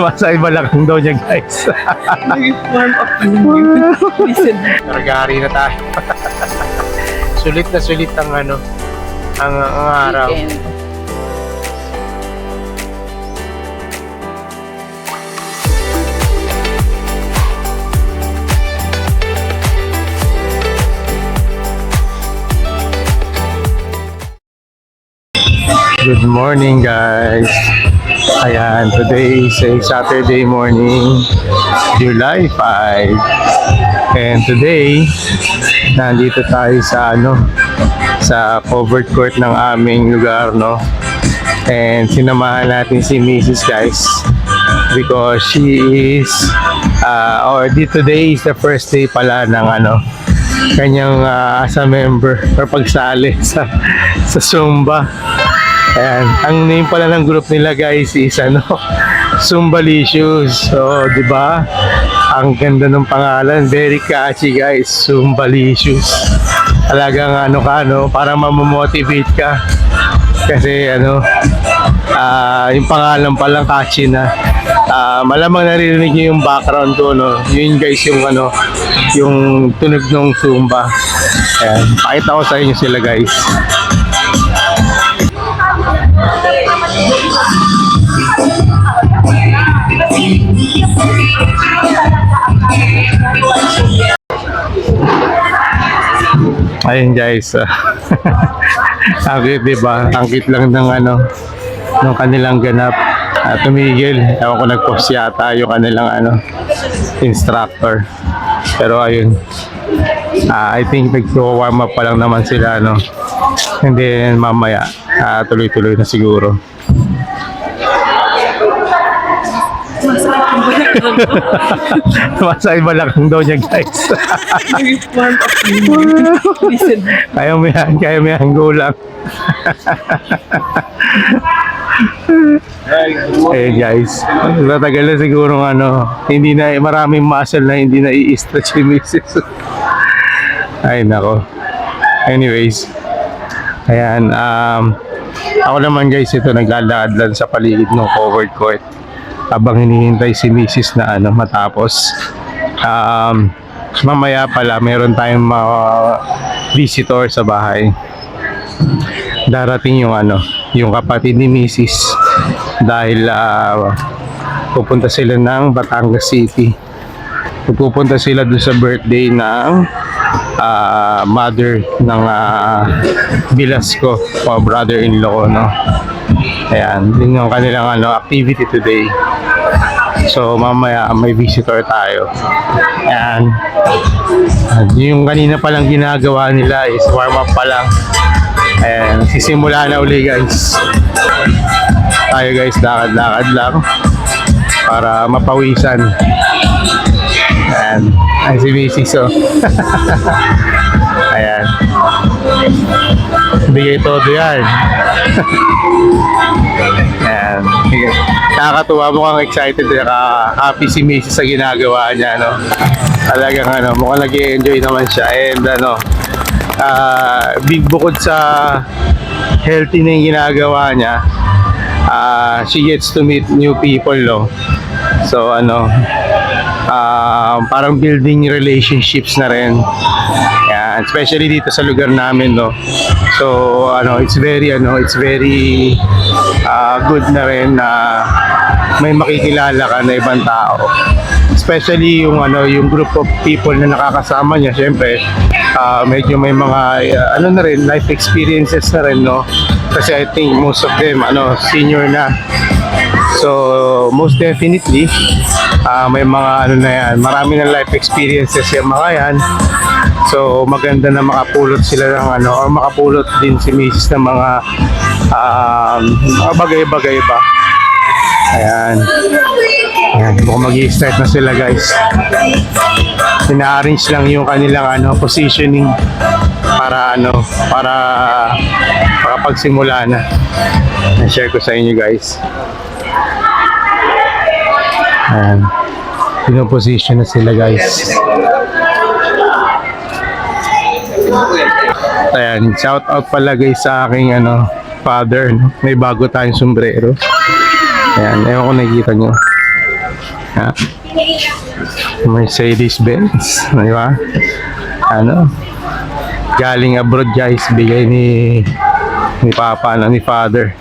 Masay malakang daw niya, guys. Nag-warm up yun. Listen. Naragari na tayo. Sulit na sulit ang ano, ang araw. Weekend. Good morning, guys. Ayan, today is a Saturday morning, July 5. And today, nandito tayo sa sa covered court ng aming lugar, no? And sinamahan natin si Mrs. guys because she is today is the first day pala ng kanyang as a member or pagsali sa Zumba. Ayan, ang name pala ng group nila, guys, is Zumbalicious. So, di ba? Ang ganda ng pangalan, very catchy, guys. Zumbalicious. Talagang para mamomotivate ka. Kasi yung pangalan pa lang catchy na. Malamang naririnig niyo yung background ko, no? Yun, guys, yung tunog ng Zumba. Ayan, pakita ko sa inyo sila, guys. Ayun, guys. Ang cute, diba? Ang cute lang ng kanilang ganap. Tumigil. Ewan ko, nag-post yata yung kanilang instructor. Pero ayun. I think nag-warm up pa lang naman sila, And then mamaya tuloy-tuloy na siguro. Masay malakang daw niya, guys. Nag-warm up yun. Listen. Kaya mo yan, go lang. Eh, guys, tatagal na siguro hindi na, maraming muscle na hindi na i-stretch yung misis. Ay nako. Anyways, ayan, ako naman, guys, ito naglalakad lang sa paligid ng covered court habang hinihintay si misis na matapos. Mamaya pala meron tayong visitor sa bahay. Darating yung kapatid ni misis dahil pupunta sila ng Batangas City. Pupunta sila doon sa birthday ng mother ng Bilasco o brother-in-law ko, Ayan, yun yung kanilang activity today. So mamaya may visitor tayo. Ayan. Yung kanina palang ginagawa nila is warm up pa lang. Ayan, sisimula na uli, guys. Tayo, guys, lakad-lakad lang para mapawisan. Ayan, ay si Mrs. Ayan, bigay todo yan. Ayan, nakakatuwa, mukhang excited, happy si Mrs. sa ginagawa niya, Talagang mukhang nag-i-enjoy naman siya. And big bukod sa healthy na yung ginagawa niya, she gets to meet new people, So parang building relationships na rin. Yan, especially dito sa lugar namin, So it's very good na rin na may makikilala ka na ibang tao. Especially yung group of people na nakakasama niya, syempre medyo may mga na rin, life experiences na rin, Kasi I think most of them senior na. So most definitely may mga na yan, marami ng life experiences yung mga yan. So maganda na makapulot sila ng or makapulot din si Mrs. ng mga bagay-bagay ba. Ayan. Ayan, mukhang mag-i-start na sila, guys. Pina-arrange lang yung kanilang positioning para makapagsimula na. I-share ko sa inyo, guys. Ayan. Pinoposition na sila, guys. Ayan, shout out pala, guys, sa aking father. May bago tayong sombrero. Ayan, ewan ko nakikita nyo. Ha? Mercedes-Benz, di ba? Ano? Galing abroad guys, bigay ni Papa, ni Father.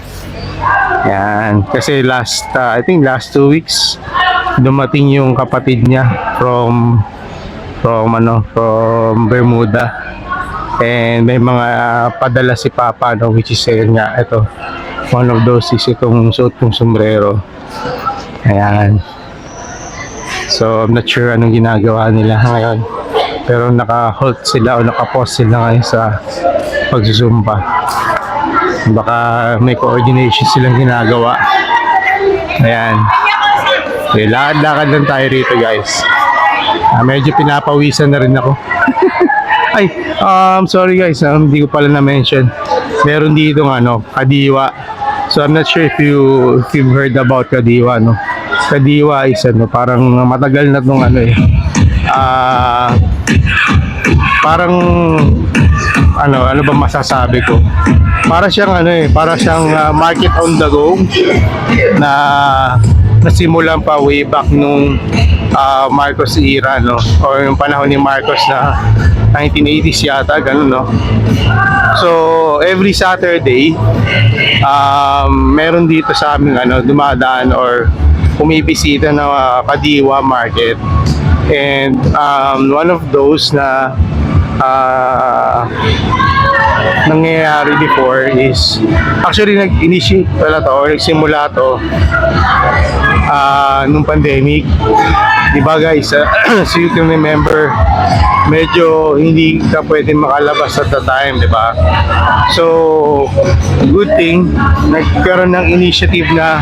Yan, kasi I think last 2 weeks dumating yung kapatid niya from Bermuda. And may mga padala si Papa, no, which is nga ito. One of those is itong suot kong sombrero. Ayan. So, I'm not sure anong ginagawa nila ngayon. Pero naka-halt sila o naka-pause sila ngayon sa pagsusumba. Baka may coordination silang ginagawa. Ayan. Okay, lakad-lakad lang tayo rito guys. Medyo pinapawisan na rin ako. Ay, sorry guys, hindi ko pala na-mention. Meron dito Kadiwa. So I'm not sure if you've heard about Kadiwa, no. Kadiwa is parang matagal na tong parang ano ba masasabi ko? Para siyang para siyang market on the go na nasimulan pa way back nung Marcos era, no, or yung panahon ni Marcos na 1980s yata, ganun, no. So every Saturday meron dito sa amin dumadaan or pumibisita na Kadiwa market. And one of those na nangyayari before is actually nag-initiate pala to or nagsimula to nung pandemic, di ba guys? So you can remember, medyo hindi ka pwede makalabas at the time, di ba? So good thing nagkaroon ng initiative na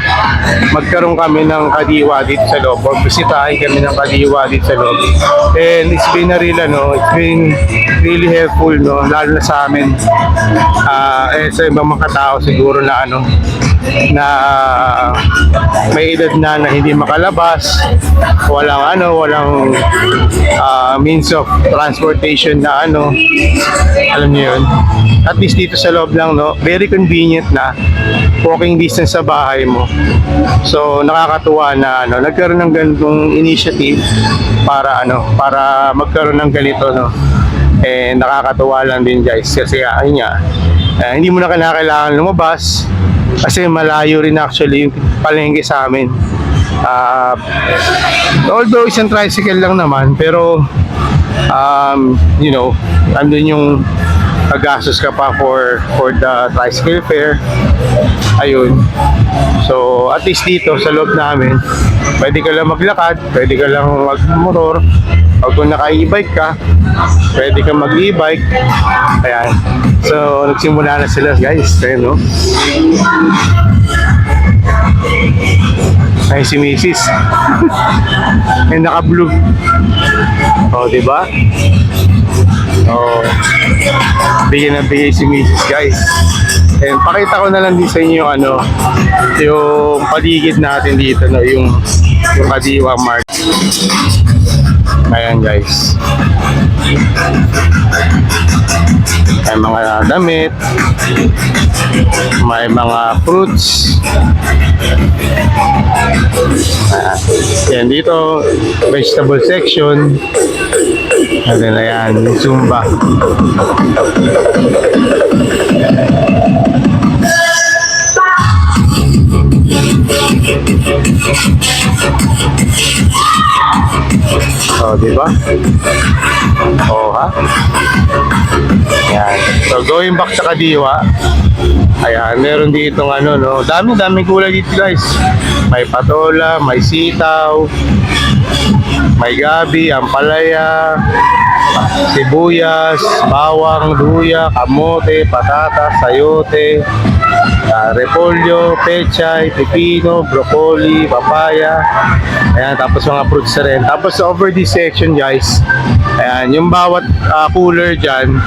magkaroon kami ng Kadiwa dito sa loob, or bisitahin kami ng Kadiwa dito sa loob. And it's been it's been really helpful, no, lalo na sa amin, sa ibang mga tao siguro na na may edad na hindi makalabas, walang means of transportation na alam niyo yun. At least dito sa loob lang, no, very convenient na, walking distance sa bahay mo. So nakakatuwa na nagkaroon ng ganitong initiative para para magkaroon ng ganito, no. And nakakatuwa lang din guys, kasi hindi mo na kailangan lumabas kasi malayo rin actually yung palengke sa amin. Although isang tricycle lang naman, pero andun yung gastos ka pa for the tricycle fare. Ayun. So at least dito sa loob namin, pwede ka lang maglakad, pwede ka lang magmotor, o kung naka-e-bike ka, pwede ka mag-e-bike. Ayan. So nagsimula na sila guys. Ayan, no? Ay, si Mrs. Ay, naka-blue. O, diba? O, bigyan na bigay si Mrs. guys. And pakita ko na lang din sa inyo yung paligid natin dito, no, yung Kadiwa Mart. Ayan guys. May mga damit, may mga fruits. Ayan, dito vegetable section. Ayan, yung Zumba. Oh, di ba? Oh, ha? Ayan. So, going back sa Kadiwa, ayan, meron dito no, dami kulay dito guys. May patola, may sitaw, may gabi, ampalaya, sibuyas, bawang, luya, kamote, patatas, sayote, repolyo, pechay, pepino, broccoli, papaya. Ayan, tapos mga fruits na rin. Tapos over this section guys, ayan, yung bawat cooler dyan,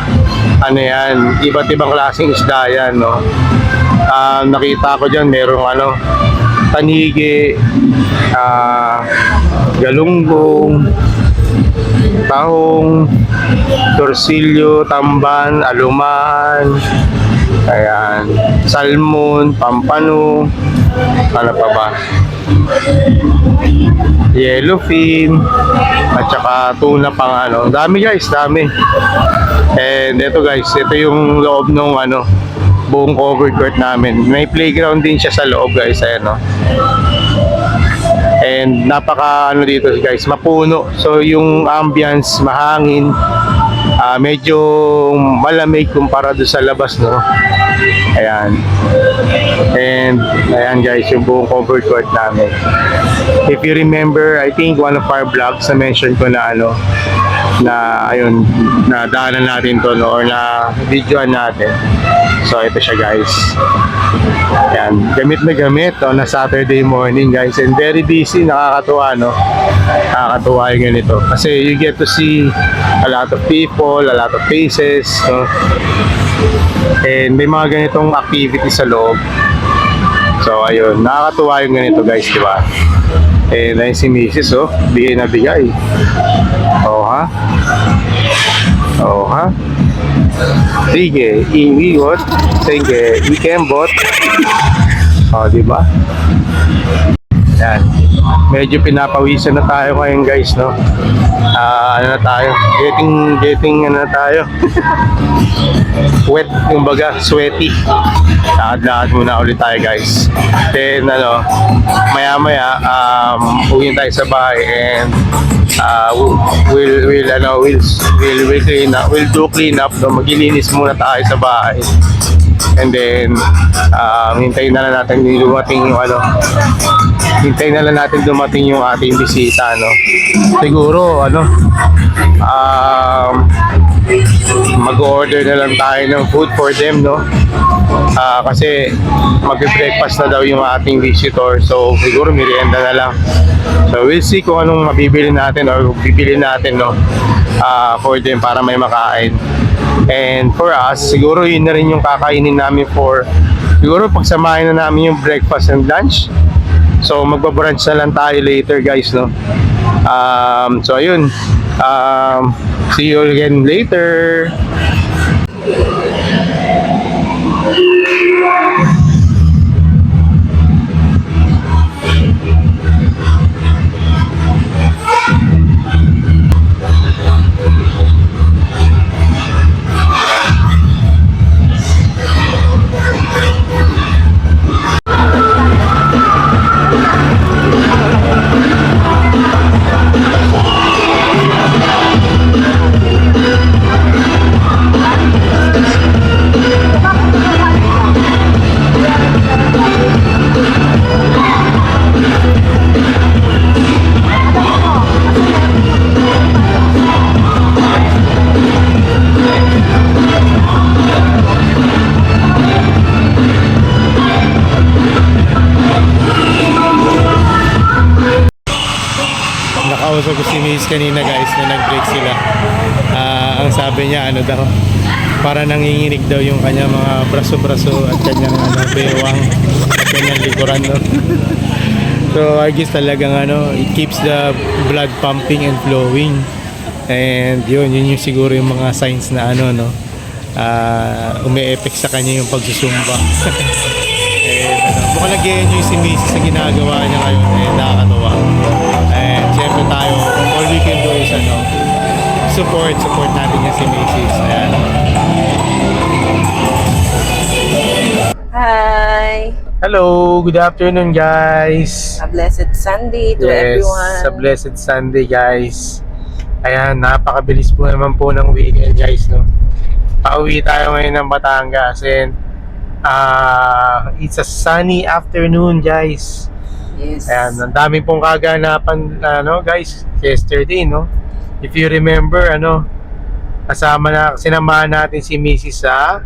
yan, iba't ibang klaseng isda yan, no. Nakita ko dyan, merong tanigi, galunggong, tahong, torsilyo, tamban, aluman, ayan, salmon, pampano, Ano pa ba? Yellowfin at saka tuna pang ano. Dami guys, dami. And ito guys, ito yung loob nung ano, buong covered court namin. May playground din siya sa loob guys, ayan no. And napaka ano dito guys, mapuno. So yung ambience, mahangin. Medyo malamig kumpara doon sa labas no. Ayan. And ayan guys, yung buong covered court namin. If you remember, I think one of our vlogs na mention ko na ano, na ayun, na daanan natin to no, or na videoan natin. So ito siya guys. Ayan, gamit na gamit na Saturday morning guys, and very busy, nakakatuwa no. Nakakatuwa yung ganito kasi you get to see a lot of people, a lot of faces no? And may mga ganitong activity sa loob. So ayun, nakakatuwa yung ganito guys, di ba? And ayun si Mrs. oh, bigay na bigay. Oh ha? Oh ha? Sige, iwigot. Sige, ikembot. Oh, di ba? Yan. Medyo pinapawisan na tayo ngayon guys, no? Ano na tayo? Getting ano na tayo? Wet, kumbaga, sweaty. Lakad-lakad muna ulit tayo guys. Then ano, maya-maya, uwi tayo sa bahay and we'll do clean up, no? Maglilinis muna tayo sa bahay. And then hintayin na lang natin dumating yung ano, hintayin na lang natin dumating yung ating bisita, no? Siguro ano, mag-order na lang tayo ng food for them, no? Kasi mag-breakfast na daw yung ating visitor, so siguro merienda na lang. So we'll see kung anong mabibili natin or bibili natin, no? For them para may makain. And for us, siguro yun na rin yung kakainin namin for, siguro pagsamahin na namin yung breakfast and lunch. So magbabrunch na lang tayo later guys, no? So ayun, see you again later. Nakausap ko si Miss kanina guys na nag-break sila. Ang sabi niya ano daw, para nanginginig daw yung kanya mga braso-braso at kanyang ano, bewang at kanyang likuran, no? So I guess talagang ano, it keeps the blood pumping and flowing. And yun yung siguro yung mga signs na ano, no, umi-effect sa kanya yung pagsusumba. And ano, mukhang nag-enjoy si Mrs. sa ginagawa niya ngayon, eh, nakakatawa. And syempre tayo, all we can do is ano, support natin niya si Mrs. Ayan. Hi! Hello, good afternoon guys. A blessed Sunday to everyone. Yes, a blessed Sunday guys. Ayan, napakabilis po naman po ng weekend guys, no. Pauwi tayo ngayon ng Batangas and it's a sunny afternoon guys. Yes. Ayan, ang dami pong kaganapan ano guys, yesterday, no. If you remember, ano, sinamahan natin si Mrs. sa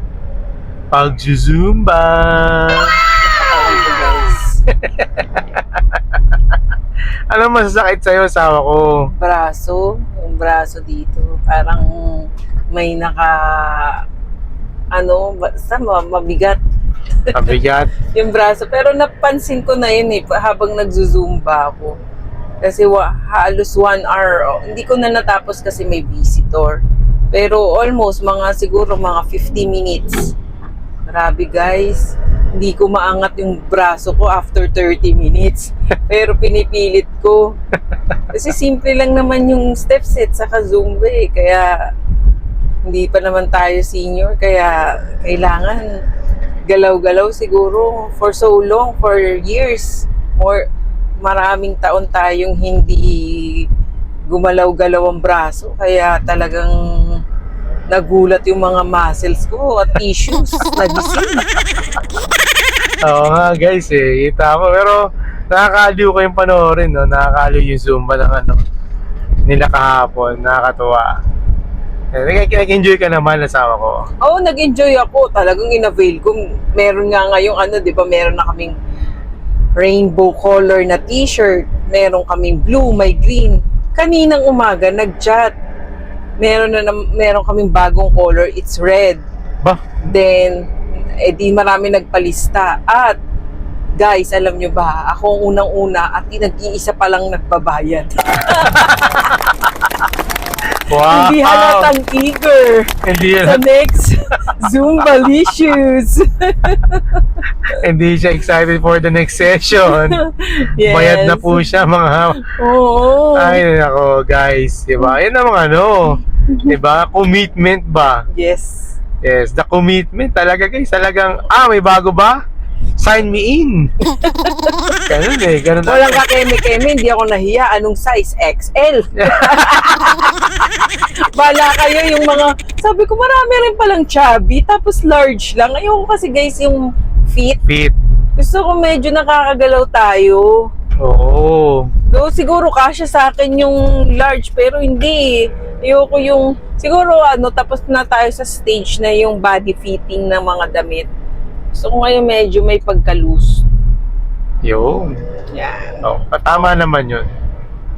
pag-zumba. Ano masasakit sa'yo, asawa ko? Braso, yung braso dito, parang may basta mabigat. Mabigat. Yung braso, pero napansin ko na yun habang nagzuzumba ako. Kasi halos 1 hour, hindi ko na natapos kasi may visitor. Pero almost siguro mga 50 minutes. Grabe guys, hindi ko maangat yung braso ko after 30 minutes. Pero pinipilit ko. Kasi simple lang naman yung steps saka Zumba eh. Kaya hindi pa naman tayo senior. Kaya kailangan galaw-galaw siguro for so long, for years. Maraming taon tayong hindi gumalaw-galaw ang braso. Kaya talagang nagulat yung mga muscles ko at tissues. Nagising. Oo nga guys eh, kita mo. Pero nakakaliw ko yung panoorin, no? Nakakaliw yung Zumba ng nila kahapon. Nakakatuwa. Nag-enjoy ka naman, asawa ko. Oo, nag-enjoy ako. Talagang in-avail ko. Meron nga ngayong di ba, meron na kaming rainbow color na t-shirt. Meron kaming blue, may green. Kaninang umaga, nag-chat. Meron kaming bagong color, it's red. Ba? Then, di marami nagpalista. At, guys, alam nyo ba, ako ang unang-una at nag-iisa pa lang nagbabayad. Wow! Hindi halatang eager Hindi sa next Zumbalicious. Hindi siya excited for the next session. Yes. Bayad na po siya mga... Oo. Ay, nako guys, diba? Yan ang mga diba? Commitment ba? Yes. Yes, the commitment talaga guys. Talagang, may bago ba? Sign me in. Ganun eh, ganun. Walang kakeme-keme, hindi ako nahiya. Anong size? XL. Bala kayo yung mga, sabi ko marami rin palang chubby, tapos large lang. Ayoko kasi guys yung fit. Gusto ko medyo nakakagalaw tayo. Oo. Though siguro kasya sa akin yung large, pero hindi. Ayoko yung, siguro tapos na tayo sa stage na yung body fitting ng mga damit. Gusto ko ngayon medyo may pagka-loose. Yun. Yan. Tama naman yun.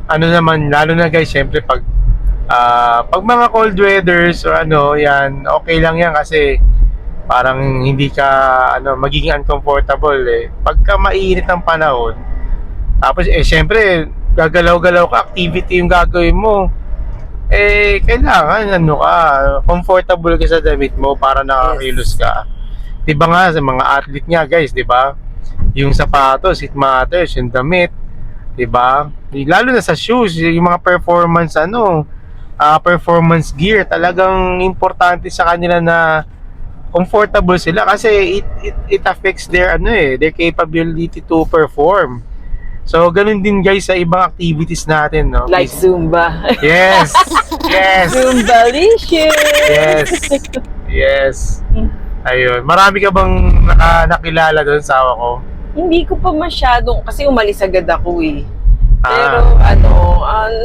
Ano naman, lalo na guys, syempre pag mga cold weathers or yan, okay lang yan kasi parang hindi ka magiging uncomfortable eh. Pagka mainit ang panahon, tapos syempre gagalaw-galaw ka, activity yung gagawin mo. Kailangan comfortable ka sa damit mo para nakakilos ka. Diba nga sa mga athlete nga guys, diba? Yung sapatos, it matters, yung damit, diba? Lalo na sa shoes, yung mga performance gear, talagang importante sa kanila na comfortable sila kasi it affects their their capability to perform. So ganun din guys sa ibang activities natin, no? Like Zumba. Yes. Yes. Zumbalicious. Yes. Ayun. Marami ka bang nakilala doon sa awa ko? Hindi ko pa masyadong, kasi umalis agad ako eh. Ah. Pero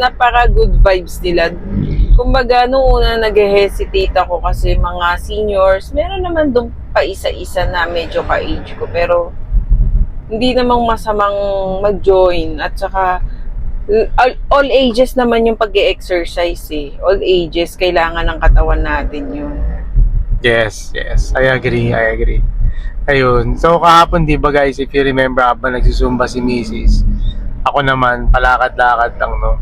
napaka good vibes nila. Kumbaga, nung una nag-hesitate ako kasi mga seniors, meron naman doon pa isa-isa na medyo ka-age ko. Pero hindi namang masamang mag-join. At saka, all ages naman yung pag-exercise eh. All ages, kailangan ng katawan natin yun. Yes. I agree. Ayun. So, kahapon, di ba guys, if you remember, habang nagsusumba si Mrs., ako naman, palakad-lakad lang, no?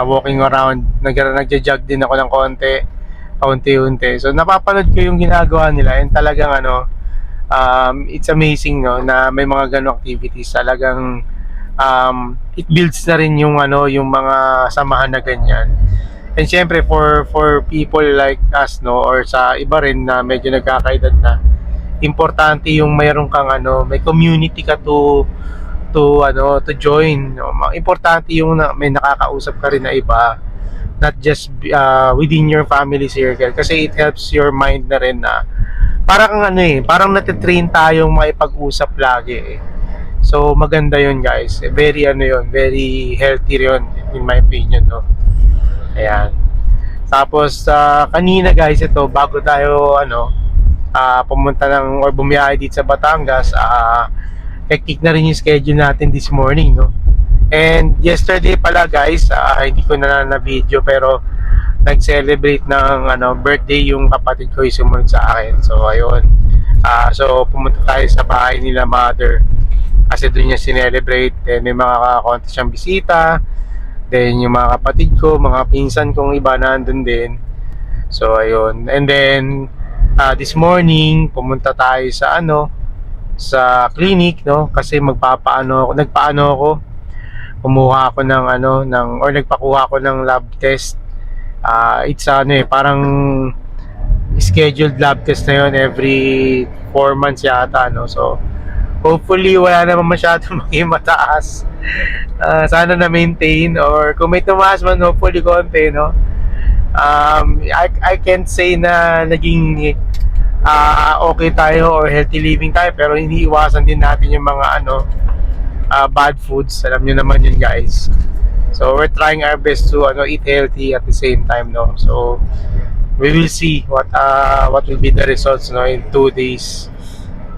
Walking around, nagja-jog din ako ng kaunti-unti. So, napapanood ko yung ginagawa nila and talagang, it's amazing, no, na may mga ganong activities. Talagang, it builds na rin yung, yung mga samahan na ganyan. And syempre for people like us, no, or sa iba rin na medyo nagkakaedad na, importante yung mayroon kang may community ka to join, no? Importante yung may nakakausap ka rin na iba, not just within your family circle, kasi it helps your mind na rin na parang parang natitrain tayong maipag-usap lagi eh. So maganda yun guys, very very healthy yun in my opinion, no. Ayan. Tapos kanina guys, ito bago tayo pumunta or bumiyahe dito sa Batangas, hectic na rin yung schedule natin this morning, no. And yesterday pala guys, hindi ko na video pero nag-celebrate ng birthday yung kapatid ko, yung sumunod sa akin. So ayun. So pumunta tayo sa bahay nila mother kasi doon niya sinelebrate. Then may mga konti siyang bisita. Then yung mga kapatid ko, mga pinsan kong iba nandun din. So ayun. And then This morning pumunta tayo sa sa clinic, no, kasi nagpaano ako, kumuha ako ng nagpakuha ako ng lab test. It's parang scheduled lab test na yun every 4 months yata, no. So hopefully wala naman masyadong maging mataas. Sana na maintain, or kung may tumaas man, hopefully konti, no. I can't say na naging okay tayo or healthy living tayo, pero iniiwasan din natin yung mga bad foods. Alam nyo naman yun, guys. So we're trying our best to eat healthy at the same time, no. So we will see what will be the results, no, in 2 days.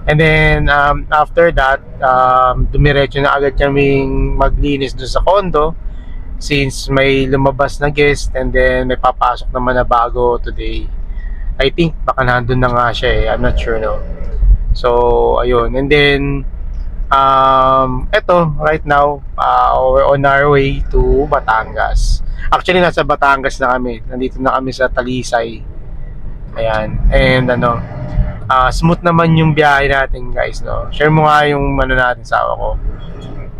And then after that, dumiretso na agad kaming maglinis doon sa condo, since may lumabas na guest, and then may papasok naman na bago today. I think baka nandun na nga siya I'm not sure, no. So ayun, and then eto right now, we're on our way to Batangas. Actually nasa Batangas na kami, nandito na kami sa Talisay. Ayan, and smooth naman yung biyahe natin, guys, no. Share mo nga yung natin sa ko,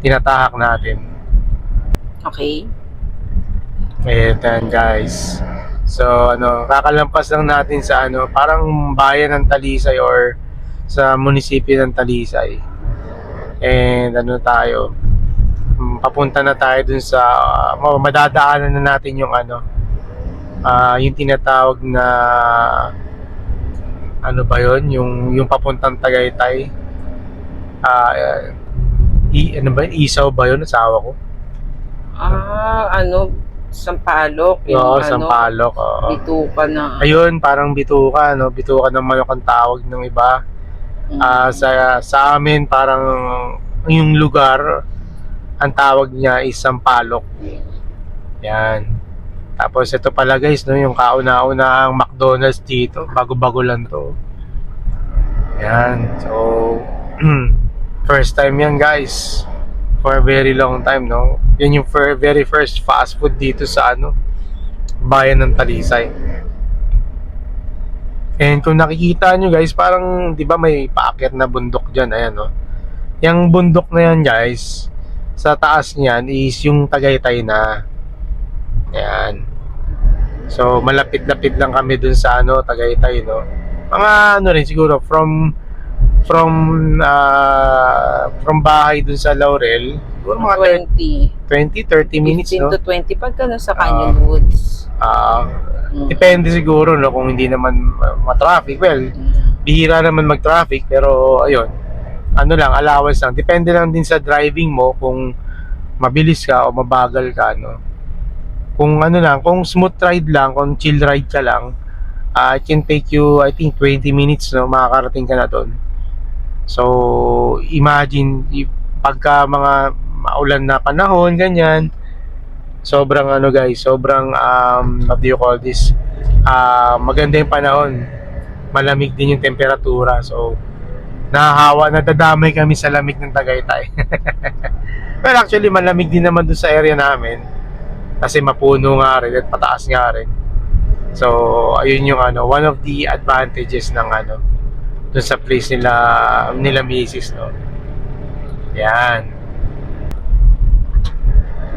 tinatahak natin. Okay. Ayan, guys. So kakalampas lang natin sa parang bayan ng Talisay or sa munisipyo ng Talisay. And tayo, papunta na tayo dun sa madadaanan na natin yung yung tinatawag na ba yun, yung papuntang Tagaytay. Isaw ba yun, asawa ko? Sampalok. Oo, Sampalok. Bituka na. Ayun, parang bituka, bituka ng manok ang tawag ng iba. Sa amin, parang yung lugar, ang tawag niya is Sampalok. Yan. Tapos ito pala, guys, no, yung kauna-una ang McDonald's dito. Bago-bago lang to. Yan. So, first time yan, guys. For a very long time, no. Yan yung very first fast food dito sa bayan ng Talisay. And kung nakikita nyo, guys, parang 'di ba may paakyat na bundok diyan, ayan, no. Yung bundok na yan, guys, sa taas niyan is yung Tagaytay na. Ayan. So malapit-lapit lang kami dun sa Tagaytay, no. Mga rin siguro from bahay dun sa Laurel, siguro mga 20-30 minutes, 15 no. to 20 pagka sa Canyon Woods. Depende siguro, no, kung hindi naman ma-traffic. Well, bihira naman mag-traffic, pero ayun, allowance lang. Depende lang din sa driving mo kung mabilis ka o mabagal ka, no. Kung kung smooth ride lang, kung chill ride ka lang, it can take you, I think, 20 minutes, no, makakarating ka na doon. So imagine pagka mga maulan na panahon, ganyan, sobrang guys, sobrang what do you call this, maganda yung panahon, malamig din yung temperatura. So nadadamay kami sa lamig ng Tagaytay. Well, actually malamig din naman dun sa area namin kasi mapuno nga rin at pataas nga rin. So ayun yung one of the advantages ng dun sa place nila misis, no. Yan.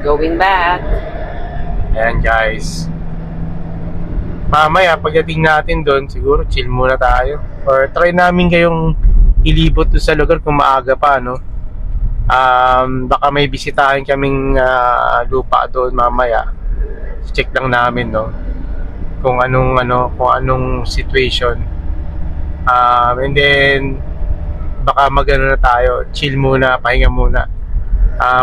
Going back. Ayan, guys. Mamaya pagdating natin doon, siguro chill muna tayo. Or try namin kayong ilibot doon sa lugar kung maaga pa, no. Baka may bisitahin kaming lupa doon mamaya. Check lang namin, no, kung anong situation. And then baka na tayo, chill muna, pahinga muna.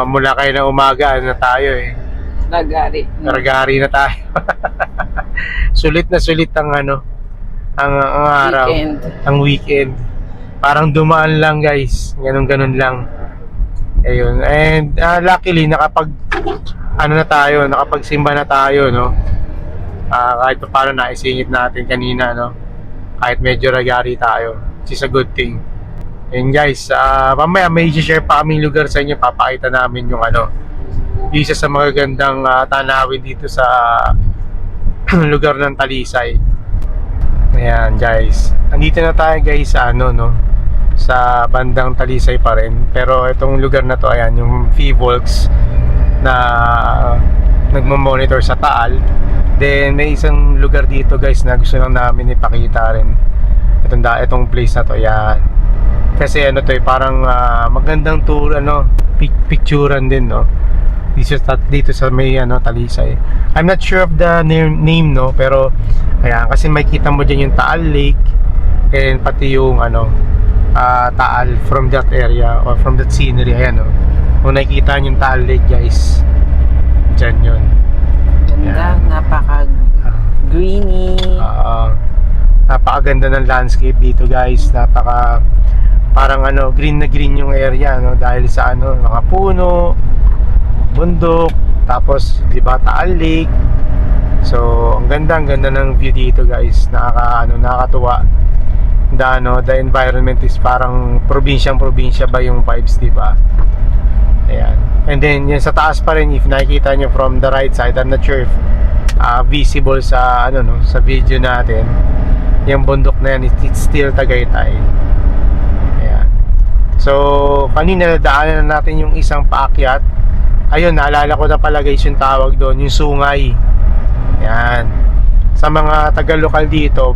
Mula kayo na umaga, tayo Ragari na tayo. Sulit na sulit ang ang araw, ang weekend. Parang dumaan lang, guys. Ganun lang. Ayun. And luckily nakapagsimba na tayo, no. Kahit pa paano naisingit natin kanina, no. Kahit medyo ragari tayo, which is a good thing. And guys, mamaya may i-share pa kaming lugar sa inyo. Papakita namin yung isa sa mga gandang tanawin dito sa lugar ng Talisay. Ayan guys, andito na tayo guys sa ano no, sa bandang Talisay pa rin. Pero itong lugar na to, ayan, yung Volks na nagmo-monitor sa Taal. Then may isang lugar dito guys na gusto lang namin ipakita rin. Itong place na to, ayan. Kasi ano to, parang magandang tour, ano, picturean din no. Dito sa may ano, Talisay. I'm not sure of the name no, pero ayan, kasi makikita mo diyan yung Taal Lake and pati yung ano, Taal from that area or from that scenery. Ayan no. Kung nakikita niyo yung Taal Lake guys, diyan yun. Ganda, napaka-greeny. Napakaganda ng landscape dito guys. Parang ano, green na green yung area no, dahil sa ano, mga puno, bundok, tapos di ba Taal Lake. So ang ganda ng view dito guys. Nakakatuwa. The environment is parang probinsya ba yung vibes, di ba? Ayan. And then yan sa taas pa rin, if nakikita nyo from the right side, I'm not sure if visible sa ano no, sa video natin. Yung bundok na yan, it's still Tagaytay. Ayan. So kanina daanan na natin yung isang paakyat. Ayun, naalala ko na pala guys yung tawag doon, yung Sungay. Ayan. Sa mga taga-lokal dito,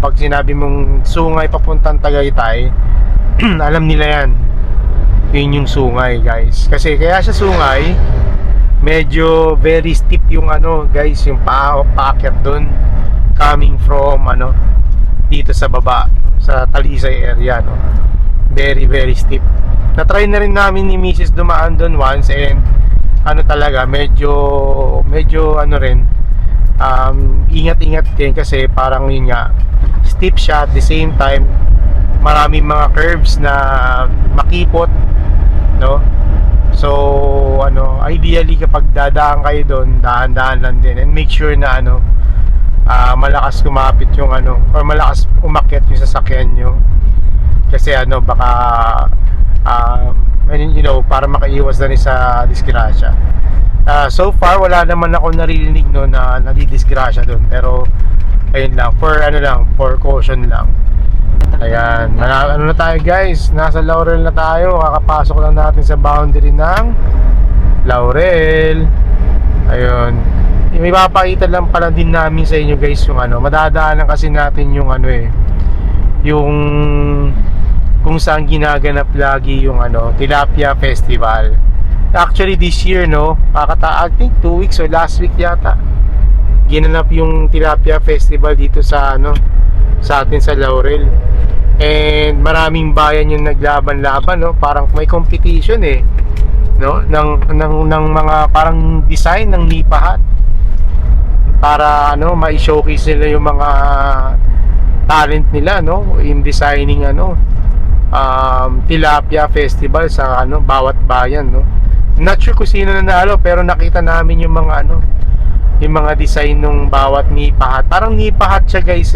pag sinabi mong Sungay papuntang Tagaytay, alam nila yan. Yun yung Sungay guys. Kasi kaya sa Sungay, medyo very steep yung ano guys, yung paakyat doon. Coming from ano, dito sa baba, sa Talisay area no. Very steep. Na-try na rin namin ni Mrs. dumaan doon once, and ano talaga, medyo ano rin, ingat-ingat din kasi parang yun nga, steep siya, at the same time maraming mga curves na makipot no. So ano, ideally kapag dadaan kayo doon, dahan-dahan lang din, and make sure na ano, malakas kumapit yung ano, or malakas umakyat yung sasakyan nyo. Kasi ano, baka you know, para makaiwas na rin sa disgrasya. So far wala naman ako naririnig no na nadidisgrasya doon, pero ayun lang, for caution lang. Ayan, ano na tayo guys, nasa Laurel na tayo. Kakapasok lang natin sa boundary ng Laurel. Ayun, may papakita lang pala din namin sa inyo guys yung ano, madadaanan kasi natin yung ano yung kung saan ginaganap lagi yung ano, Tilapia Festival. Actually this year no, I think 2 weeks or last week yata, ginanap yung Tilapia Festival dito sa ano, sa atin sa Laurel. And maraming bayan yung naglaban-laban no, parang may competition no, ng mga parang design ng nipahat para ano, ma-showcase nila yung mga talent nila no, in designing ano, Tilapia Festival sa ano, bawat bayan no. Not sure kung sino nanalo, pero nakita namin yung mga ano, yung mga design ng bawat nipahat. Parang nipahat siya guys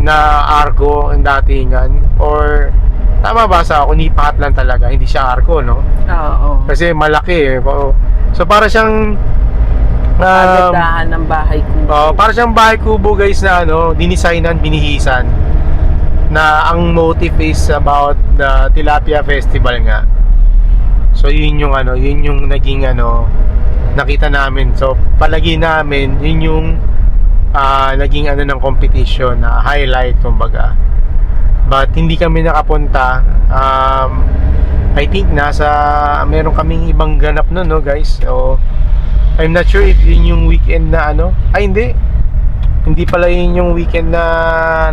na arko ang datingan, or tama ba sa ako, nipahat lang talaga, hindi siya arko no. Oo. Kasi malaki so para siyang Kagandahan ng bahay kubo. para siyang bahay kubo guys na ano, dinisignan, binihisan, na ang motive is about the Tilapia Festival nga. So yun yung ano, yun yung naging ano, nakita namin. So palagi namin yun yung naging ano ng competition na highlight kumbaga. But hindi kami nakapunta. I think meron kaming ibang ganap no guys. So I'm not sure if yun yung weekend na ano. Ay hindi pala yun yung weekend na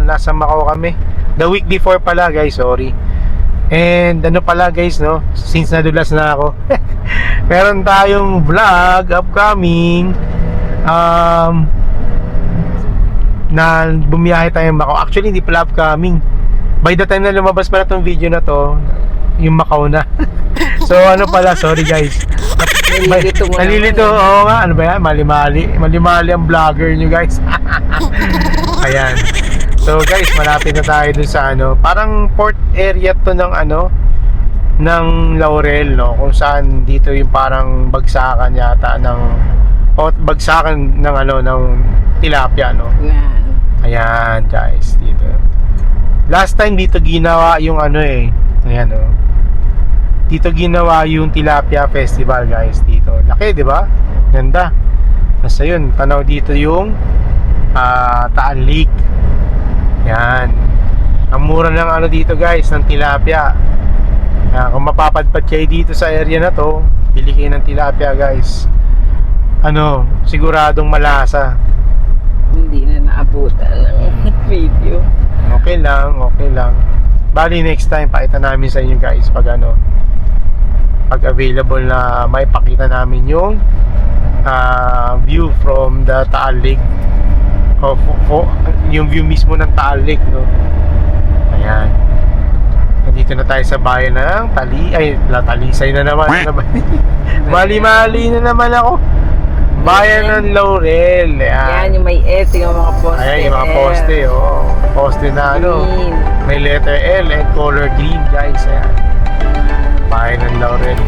nasa Macau kami. The week before pala guys, sorry. And ano pala guys no, since nadulas na ako, meron tayong vlog upcoming na bumiyahe tayong Macau. Actually hindi pala upcoming, by the time na lumabas pala tong video na to, yung Macau na. So ano pala, sorry guys, nalilito. Oo nga, ano ba yan, mali ang vlogger nyo guys. Ayan. So guys, malapit na tayo dun sa ano, parang port area to ng ano, ng Laurel no, kung saan dito yung parang bagsakan yata ng, o bagsakan ng ano, ng tilapia no. Ayan, guys, dito. Last time dito ginawa yung ano eh. Ayan, oh. Dito ginawa yung Tilapia Festival, guys, dito. Laki, di ba? Ganda. Basta yun, tanaw dito yung Taal Lake. Yan. Ang mura ng ano dito, guys, ng tilapia. Kung mapapadpad kayo dito sa area na to, bili kayo ng tilapia, guys. Ano, siguradong malasa. Hindi na naabutan ng video. Okay lang, okay lang. Bali next time pakita namin sa inyo, guys, pag ano, pag available na may pakita namin yung view from the Taal Lake, o yung view mismo ng Taal Lake, no. Ayan. Nandito na tayo sa bayan ng Talisay na naman. Mali-mali na naman ako. Bayan ng Laurel. Yan, yung may S, yung mga poste. Ayan, yung mga poste, oh. Poste na ano, Green. may letter L and color green, guys. Ayan. Bayan ng Laurel.